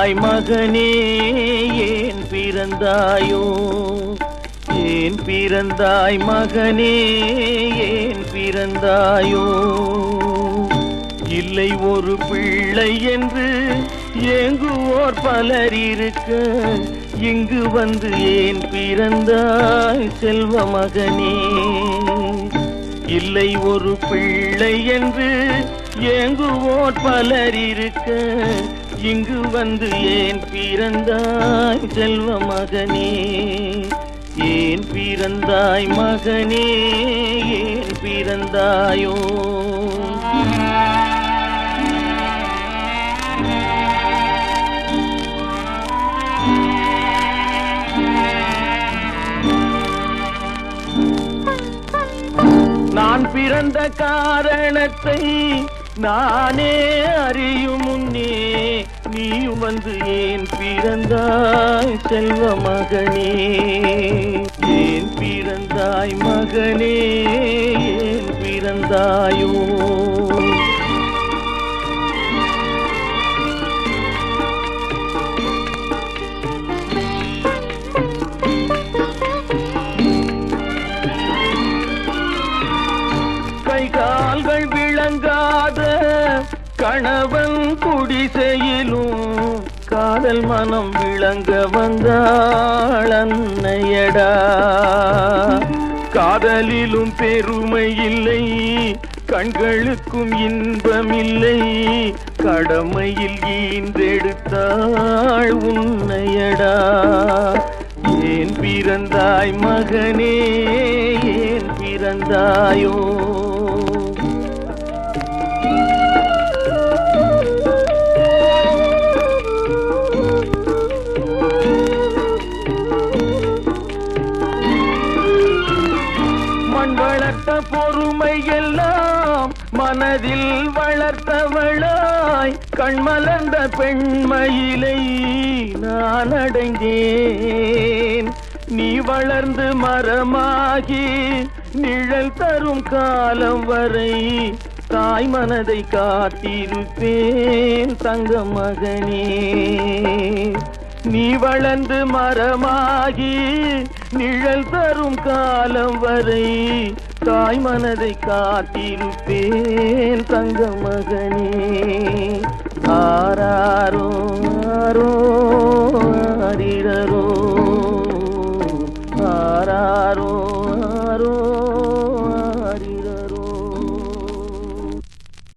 பிறந்தாய் மகனே ஏன் பிறந்தாயோ? ஏன் பிறந்தாய் மகனே ஏன் பிறந்தாயோ? இல்லை ஒரு பிள்ளை என்று ஏங்குவோர் பலர் இருக்க, இங்கு வந்து ஏன் பிறந்தாய் செல்வ மகனே? இல்லை ஒரு பிள்ளை என்று ஏங்குவோர் பலர் இருக்க, இங்கு வந்து ஏன் பிறந்தாய் செல்வ மகனே? ஏன் பிறந்தாய் மகனே ஏன் பிறந்தாயோ? நான் பிறந்த காரணத்தை நானே அறியும் முன்னே, நீ வந்து ஏன் பிறந்தாய் செல்வ மகனே? ஏன் பிறந்தாய் மகனே ஏன் பிறந்தாயோ? கால்கள் விளங்காத கணவன் குடிசையிலும் காதல் மனம் விளங்க வந்தாள் அன்னையடா. காதலிலும் பெருமை இல்லை, கண்களுக்கும் இன்பமில்லை, கடமையில் ஈன்றெடுத்தாள் உன்னையடா. ஏன் பிறந்தாய் மகனே ஏன் பிறந்தாயோ? வளர்த்த பொறுமை எல்லாம் மனதில் வளர்த்தவளாய், கண்மலர்ந்த பெண்மயிலை நான் அடைந்தேன். நீ வளர்ந்து மரமாகி நிழல் தரும் காலம் வரை தாய் மனதை காத்திருப்பேன் தங்க மகனே. நீ வளர்ந்து மரமாகி நிழல் தரும் காலம் வரை தாய் மனதை காத்திருப்பேன் தங்க மகனே. ஆராரோ ஆரோ ஆரிரரோ